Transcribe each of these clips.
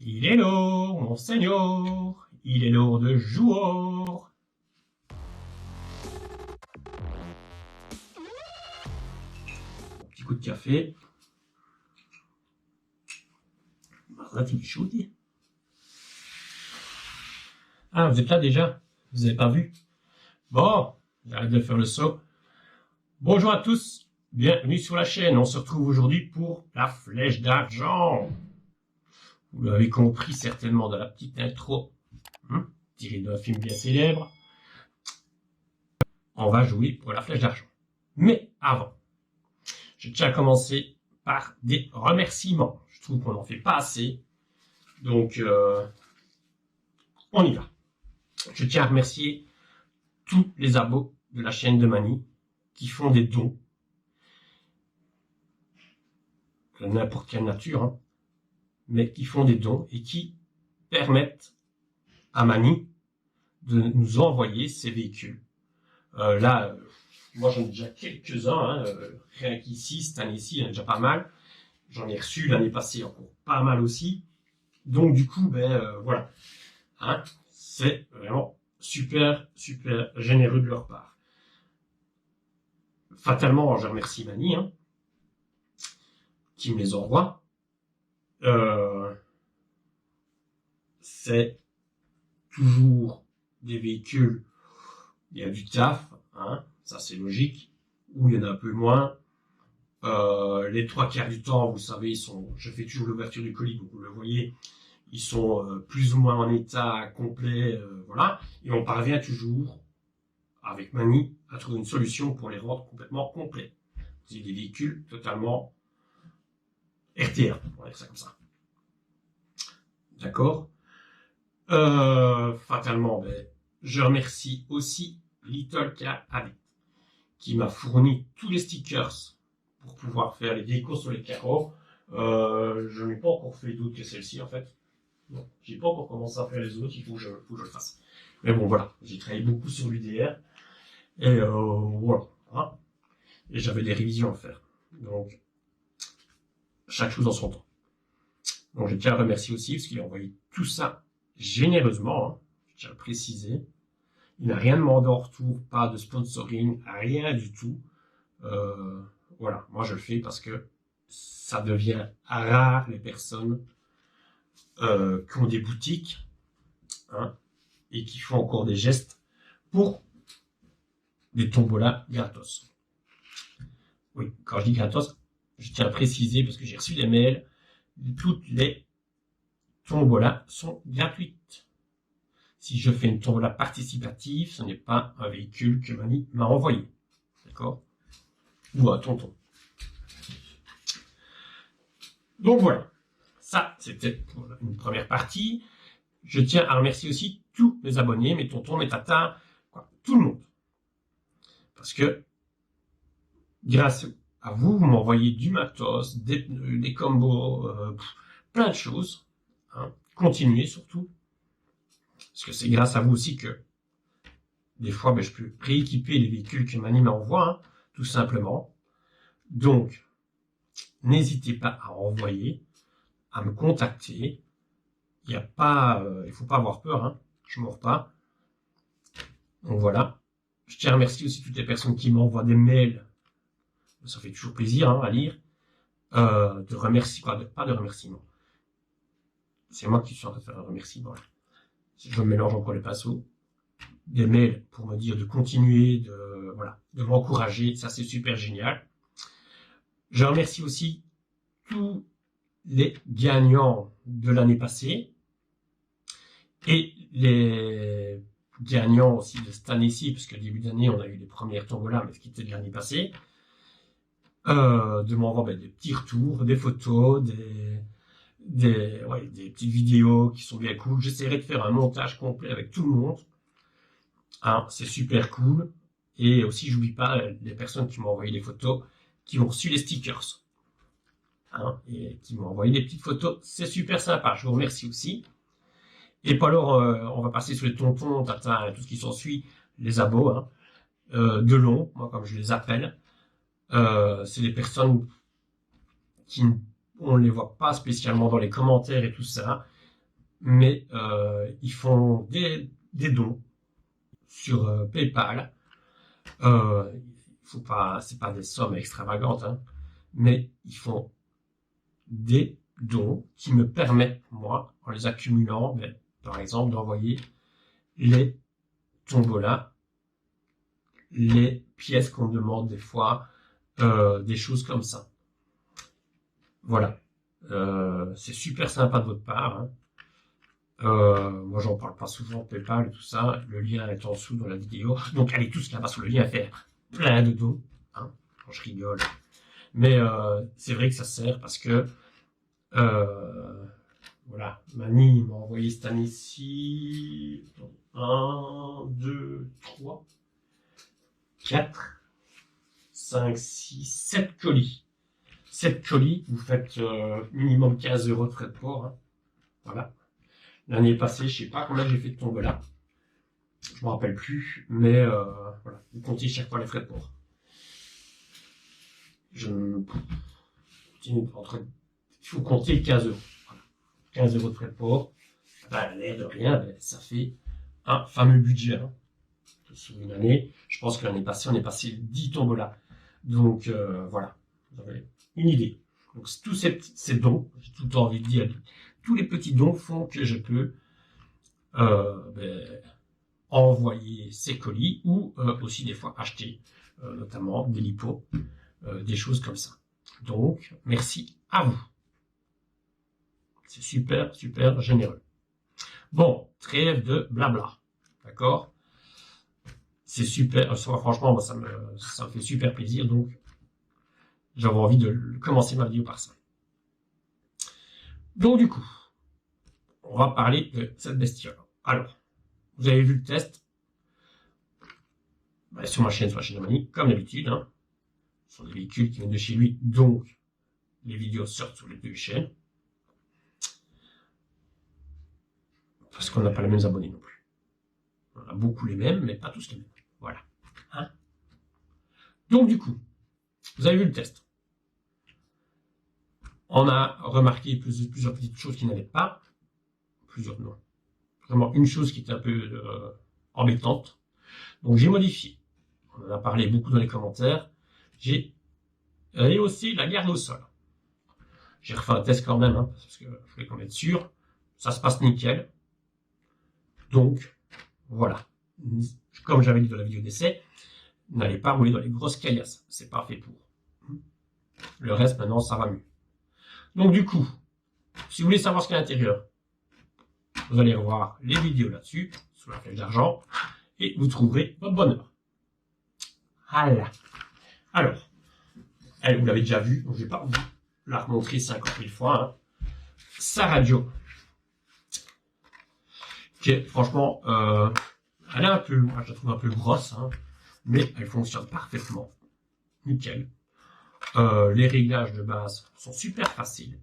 Il est lourd, mon seigneur, il est lourd de jour. Petit coup de café. Marzat, il est chaud, dit. Ah, vous êtes là déjà? Vous n'avez pas vu? Bon, j'arrête de faire le saut. Bonjour à tous, bienvenue sur la chaîne. On se retrouve aujourd'hui pour la flèche d'argent. Vous l'avez compris certainement dans la petite intro, tirée d'un film bien célèbre. On va jouer pour la flèche d'argent. Mais avant, je tiens à commencer par des remerciements. Je trouve qu'on n'en fait pas assez. Donc, on y va. Je tiens à remercier tous les abos de la chaîne de Mani qui font des dons de n'importe quelle nature, mais qui font des dons et qui permettent à Mani de nous envoyer ces véhicules. Moi j'en ai déjà quelques-uns, rien qu'ici, cette année-ci, il y en a déjà pas mal. J'en ai reçu l'année passée encore pas mal aussi. Donc du coup, voilà. C'est vraiment super, super généreux de leur part. Fatalement, je remercie Mani, qui me les envoie. C'est toujours des véhicules, il y a du taf, ça c'est logique, ou il y en a un peu moins. Les 3/4 du temps, vous savez, je fais toujours l'ouverture du colis, donc vous le voyez, ils sont plus ou moins en état complet, voilà, et on parvient toujours, avec Mani, à trouver une solution pour les rendre complètement complets. Vous avez des véhicules totalement RTR, on va dire ça comme ça. D'accord. Fatalement, je remercie aussi Little Car Habit, qui m'a fourni tous les stickers pour pouvoir faire les décos sur les carreaux. Je n'ai pas encore fait d'autres que celle-ci, en fait. Non, j'ai pas encore commencé à faire les autres, il faut que je le fasse. Mais bon, voilà, j'ai travaillé beaucoup sur l'UDR. Et voilà. Et j'avais des révisions à faire. Donc, chaque chose en son temps. Donc, je tiens à remercier aussi, parce qu'il a envoyé tout ça généreusement, je tiens à le préciser. Il n'a rien demandé en retour, pas de sponsoring, rien du tout. Voilà, moi je le fais parce que ça devient rare les personnes qui ont des boutiques et qui font encore des gestes pour des tombolas gratos. Oui, quand je dis gratos, je tiens à préciser parce que j'ai reçu des mails, toutes les tombolas sont gratuites. Si je fais une tombola participative, ce n'est pas un véhicule que Mani m'a envoyé. D'accord? Ou un tonton. Donc voilà. Ça, c'était une première partie. Je tiens à remercier aussi tous mes abonnés, mes tontons, mes tatas, tout le monde. Parce que, grâce à vous, vous m'envoyez du matos, des combos, plein de choses. Continuez surtout. Parce que c'est grâce à vous aussi que, des fois, je peux rééquiper les véhicules que Mani m'envoie, tout simplement. Donc, n'hésitez pas à envoyer, à me contacter. Il faut pas avoir peur, je mords pas. Donc voilà. Je tiens à remercier aussi toutes les personnes qui m'envoient des mails. Ça fait toujours plaisir à lire. De remerciements, pas de remerciements. C'est moi qui suis en train de faire un remerciement. Je me mélange encore les pinceaux. Des mails pour me dire de continuer, de m'encourager. Ça, c'est super génial. Je remercie aussi tous les gagnants de l'année passée et les gagnants aussi de cette année-ci, parce que début d'année, on a eu les premières tombolas, mais ce qui était de l'année passée, de m'envoyer des petits retours, des photos, des petites vidéos qui sont bien cool. J'essaierai de faire un montage complet avec tout le monde. C'est super cool. Et aussi, j'oublie pas les personnes qui m'ont envoyé les photos, qui ont reçu les stickers. Et qui m'ont envoyé des petites photos. C'est super sympa. Je vous remercie aussi. Et puis alors, on va passer sur les tontons, tatas, tout ce qui s'ensuit, les abos, de long, moi comme je les appelle. C'est des personnes on ne les voit pas spécialement dans les commentaires et tout ça, mais ils font des dons sur PayPal. C'est pas des sommes extravagantes, hein, mais ils font des dons qui me permettent, moi, en les accumulant, par exemple, d'envoyer les tombolas, les pièces qu'on me demande des fois, des choses comme ça. Voilà. C'est super sympa de votre part, hein. Moi, j'en parle pas souvent, PayPal et tout ça. Le lien est en dessous dans la vidéo. Donc, allez tous là-bas sur le lien faire plein de dons, hein, quand je rigole. Mais c'est vrai que ça sert parce que voilà, Mani m'a envoyé cette année-ci 1, 2, 3, 4, 5, 6, 7 colis. 7 colis, vous faites minimum 15 € de frais de port, hein. Voilà. L'année passée, je sais pas combien j'ai fait de tombola. Je me rappelle plus, mais voilà, vous comptez chaque fois les frais de port. Il faut compter 15 €. Voilà. 15 € de frais de port. Ben, l'air de rien, ça fait un fameux budget, hein. Sur une année, je pense que l'année passée, on est passé 10 tombolas. Donc voilà, vous avez une idée. Donc tous ces dons, j'ai tout le temps envie de dire, tous les petits dons font que je peux envoyer ces colis ou aussi des fois acheter notamment des lipos, des choses comme ça. Donc merci à vous. C'est super, super généreux. Bon, trêve de blabla. D'accord? C'est super. Franchement, moi, ça me fait super plaisir. Donc, j'avais envie de commencer ma vidéo par ça. Donc, du coup, on va parler de cette bestiole. Alors, vous avez vu le test sur ma chaîne de Mani, comme d'habitude, hein. Ce sont des véhicules qui viennent de chez lui. Donc, les vidéos sortent sur les deux chaînes. Parce qu'on n'a pas les mêmes abonnés non plus. On a beaucoup les mêmes, mais pas tous les mêmes. Voilà. Hein? Donc, du coup, vous avez vu le test. On a remarqué plusieurs petites choses qui n'allaient pas. Plusieurs, non. Vraiment une chose qui était un peu embêtante. Donc, j'ai modifié. On en a parlé beaucoup dans les commentaires. J'ai rehaussé la garde au sol. J'ai refait un test quand même, hein, parce que je voulais qu'on être sûr. Ça se passe nickel. Donc, voilà. Comme j'avais dit dans la vidéo d'essai, n'allez pas rouler dans les grosses caillasses. C'est pas fait pour. Le reste, maintenant, ça va mieux. Donc, du coup, si vous voulez savoir ce qu'il y a à l'intérieur, vous allez voir les vidéos là-dessus, sous la flèche d'argent, et vous trouverez votre bonheur. Voilà. Alors, vous l'avez déjà vu, donc je ne vais pas vous la remontrer 50 000 fois. Hein. Sa radio, qui est franchement, elle est un peu, moi je la trouve un peu grosse, hein, mais elle fonctionne parfaitement. Nickel. Les réglages de base sont super faciles.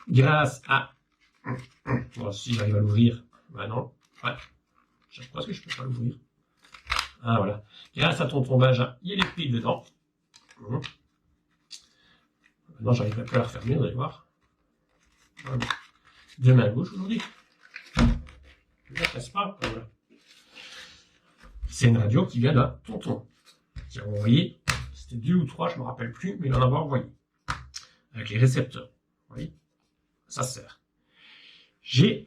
Grâce à... Bon, si j'arrive à l'ouvrir, non. Ouais. Je pense que je peux pas l'ouvrir. Ah voilà. Grâce à ton tombage, il y a les piles dedans. Maintenant, j'arrive plus à la refermer, vous allez voir. Voilà. Deux mains gauche aujourd'hui. Je ne casse pas. Voilà. C'est une radio qui vient d'un tonton. Qui a envoyé, c'était 2 ou 3, je ne me rappelle plus, mais il en a envoyé. Avec les récepteurs. Vous voyez, ça sert. Je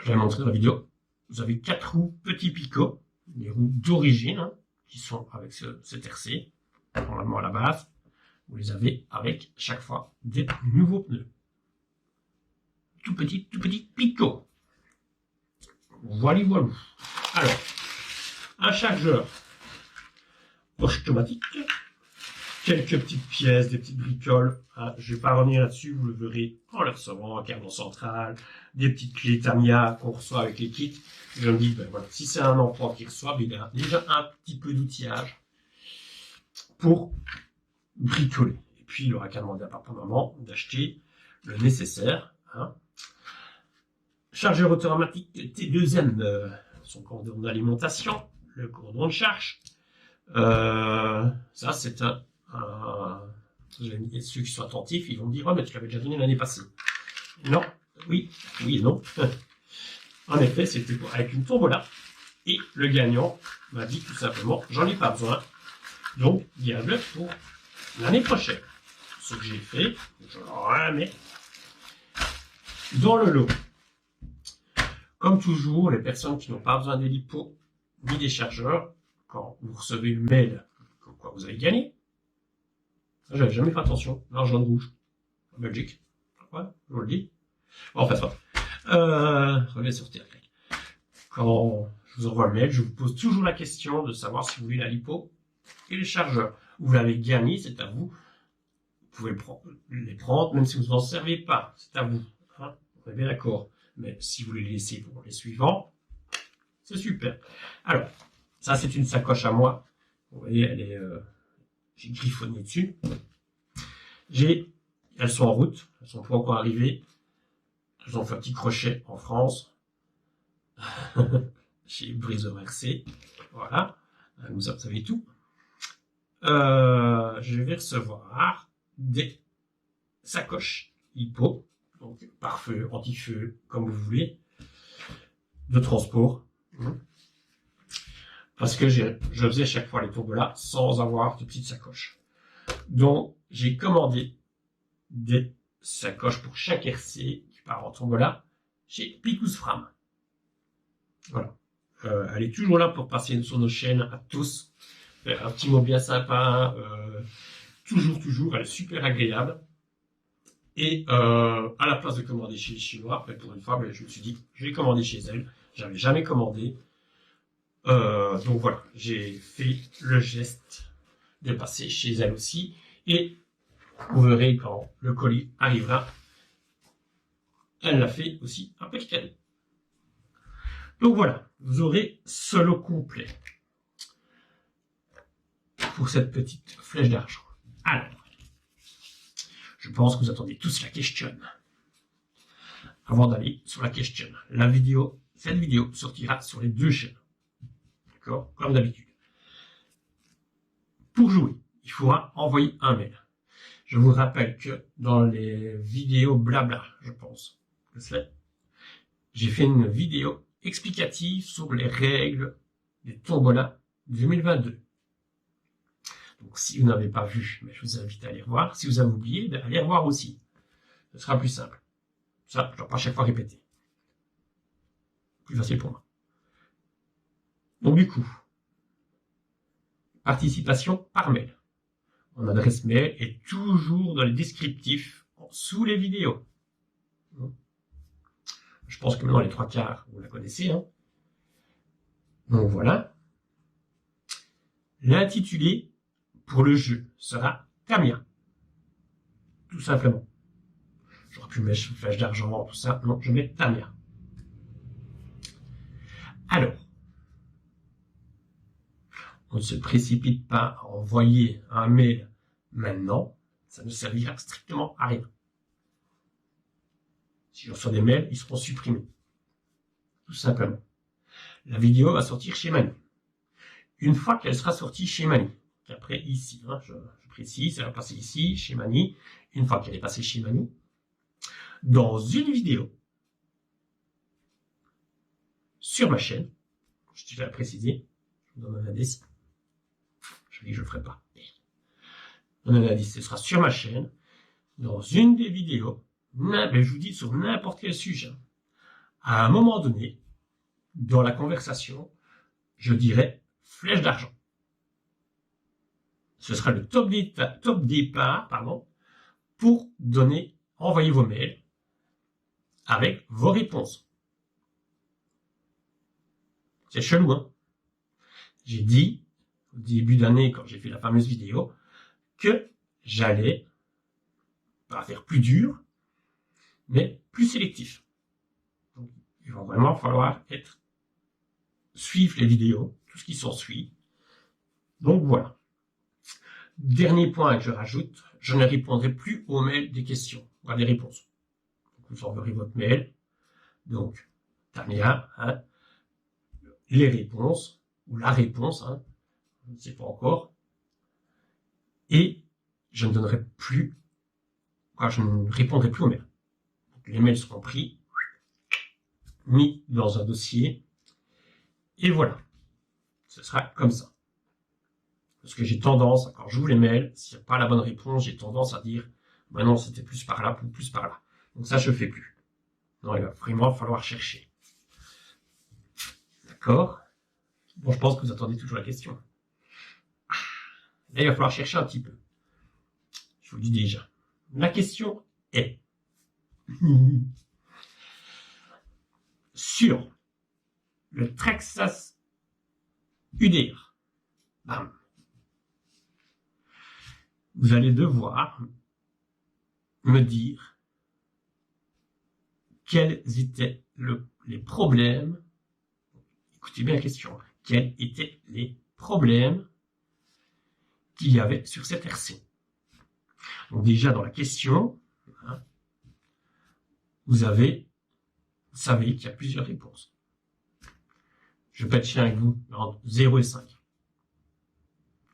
vais montrer dans la vidéo. Vous avez 4 roues petits picots, les roues d'origine, hein, qui sont avec ce RC, normalement à la base. Vous les avez avec chaque fois des nouveaux pneus. Tout petit picots. Voilà, voilà. Alors, un chargeur automatique. Quelques petites pièces, des petites bricoles. Hein, je ne vais pas revenir là-dessus, vous le verrez en le recevant, un cardan central, des petites clés Tamiya qu'on reçoit avec les kits. Je me dis, ben voilà, si c'est un enfant qui reçoit, il a déjà un petit peu d'outillage pour bricoler. Et puis, il aura qu'à demander à papa-maman d'acheter le nécessaire. Hein. Chargeur automatique T2N, son cordon d'alimentation, le cordon de charge. Ça, c'est ceux qui sont attentifs, ils vont me dire, oh, mais tu l'avais déjà donné l'année passée. Non, oui, oui et non. En effet, c'était avec une tombola. Et le gagnant m'a dit tout simplement, j'en ai pas besoin. Donc, diable pour l'année prochaine. Ce que j'ai fait, je le remets dans le lot. Comme toujours, les personnes qui n'ont pas besoin des lipos ni des chargeurs, quand vous recevez le mail comme quoi vous avez gagné, j'avais jamais fait attention, l'argent rouge, en Belgique, ouais, je vous le dis. Bon, enfin, ça reviens sur Terre. Quand je vous envoie le mail, je vous pose toujours la question de savoir si vous voulez la lipo et le chargeur. Vous l'avez gagné, c'est à vous. Vous pouvez les prendre, même si vous n'en servez pas, c'est à vous. Hein, on est bien d'accord. Mais si vous les laissez pour les suivants, c'est super. Alors, ça c'est une sacoche à moi. Vous voyez, elle est, j'ai griffonné dessus. Elles sont en route, elles sont pas encore arrivées. Elles ont fait un petit crochet en France. Chez Briseur RC. Voilà. Vous savez tout. Je vais recevoir des sacoches hippo, donc pare-feu, anti-feu, comme vous voulez, de transport. Parce que je faisais chaque fois les tombolas sans avoir de petites sacoches. Donc, j'ai commandé des sacoches pour chaque RC qui part en tombola chez Picous Fram. Voilà. Elle est toujours là pour passer sur nos chaînes à tous. Un petit mot bien sympa. Toujours, elle est super agréable. Et à la place de commander chez les Chinois, pour une fois, je me suis dit, je vais commander chez elle. J'avais jamais commandé. Donc voilà, j'ai fait le geste de passer chez elle aussi. Et vous verrez quand le colis arrivera, elle l'a fait aussi un petit cadeau. Donc voilà, vous aurez ce lot complet pour cette petite flèche d'argent. Alors, je pense que vous attendez tous la question. Avant d'aller sur la question, cette vidéo sortira sur les deux chaînes. D'accord? Comme d'habitude. Pour jouer, il faudra envoyer un mail. Je vous rappelle que dans les vidéos blabla, je pense, j'ai fait une vidéo explicative sur les règles des tombolas 2022. Donc si vous n'avez pas vu, je vous invite à aller revoir. Si vous avez oublié, allez revoir aussi. Ce sera plus simple. Ça, je ne dois pas à chaque fois répéter. Plus facile pour moi. Donc du coup, participation par mail. Mon adresse mail est toujours dans les descriptifs sous les vidéos. Je pense que maintenant les 3/4, vous la connaissez. Hein. Donc voilà. L'intitulé pour le jeu sera Tamiya. Tout simplement. J'aurais pu mettre flèche d'argent, tout ça. Non, je mets Tamiya. Alors, on ne se précipite pas à envoyer un mail maintenant. Ça ne servira strictement à rien. Si je reçois des mails, ils seront supprimés. Tout simplement. La vidéo va sortir chez Mani. Une fois qu'elle sera sortie chez Mani, après ici, hein, je précise, elle va passer ici, chez Mani. Une fois qu'elle est passée chez Mani, dans une vidéo, sur ma chaîne, je tiens à préciser, je vous donne un indice, je dis que je ne le ferai pas. Je vous donne un indice, ce sera sur ma chaîne, dans une des vidéos, je vous dis sur n'importe quel sujet. À un moment donné, dans la conversation, je dirai flèche d'argent. Ce sera le top départ, pour envoyer vos mails avec vos réponses. C'est chelou, hein? J'ai dit, au début d'année, quand j'ai fait la fameuse vidéo, que j'allais pas faire plus dur, mais plus sélectif. Donc, il va vraiment falloir suivre les vidéos, tout ce qui s'ensuit. Donc voilà. Dernier point que je rajoute, je ne répondrai plus aux mails des questions, à des réponses. Vous enverrez votre mail. Donc, Tamiya, hein, les réponses, ou la réponse, hein, je ne sais pas encore. Et je ne répondrai plus aux mails. Les mails seront pris, mis dans un dossier, et voilà. Ce sera comme ça. Parce que j'ai tendance, quand j'ouvre les mails, s'il n'y a pas la bonne réponse, j'ai tendance à dire, bah non, c'était plus par là ou plus par là. Donc ça, je ne fais plus. Non, il va vraiment falloir chercher. D'accord? Bon, je pense que vous attendez toujours la question. Là, il va falloir chercher un petit peu. Je vous le dis déjà. La question est sur le Texas UDR. Bam. Vous allez devoir me dire quels étaient les problèmes. Écoutez bien la question. Quels étaient les problèmes qu'il y avait sur cette RC? Donc déjà dans la question, hein, vous savez qu'il y a plusieurs réponses. Je vais être chien avec vous entre 0 et 5.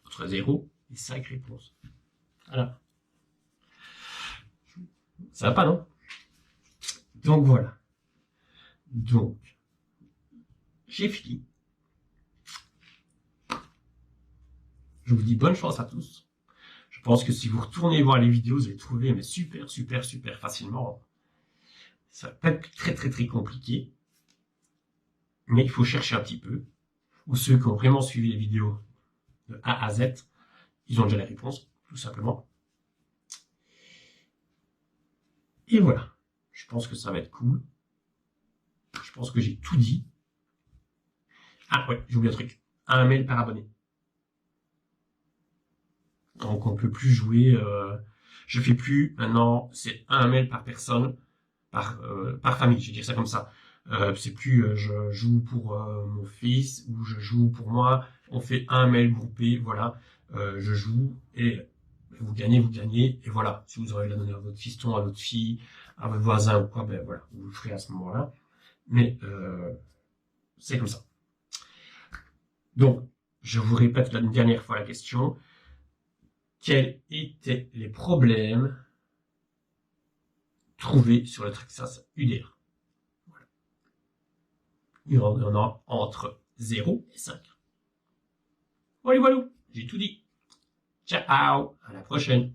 Entre 0 et 5 réponses. Voilà. Ça va pas, non? Donc voilà. Donc, j'ai fini. Je vous dis bonne chance à tous. Je pense que si vous retournez voir les vidéos, vous allez trouver mais super facilement. Ça va pas être très compliqué. Mais il faut chercher un petit peu. Ou ceux qui ont vraiment suivi les vidéos de A à Z, ils ont déjà les réponses, tout simplement. Et voilà. Je pense que ça va être cool. Je pense que j'ai tout dit. Ah ouais, j'ai oublié un truc. Un mail par abonné. Donc on peut plus jouer. Je fais plus maintenant. C'est un mail par personne, par famille. Je vais dire ça comme ça. C'est plus je joue pour mon fils ou je joue pour moi. On fait un mail groupé. Voilà. Je joue et vous gagnez et voilà. Si vous aurez la donner à votre fiston, à votre fille, à votre voisin ou quoi, ben voilà, vous le ferez à ce moment-là. Mais c'est comme ça. Donc, je vous répète une dernière fois la question. Quels étaient les problèmes trouvés sur le Texas UDR? Voilà. Il y en a entre 0 et 5. Voilà, j'ai tout dit. Ciao, à la prochaine.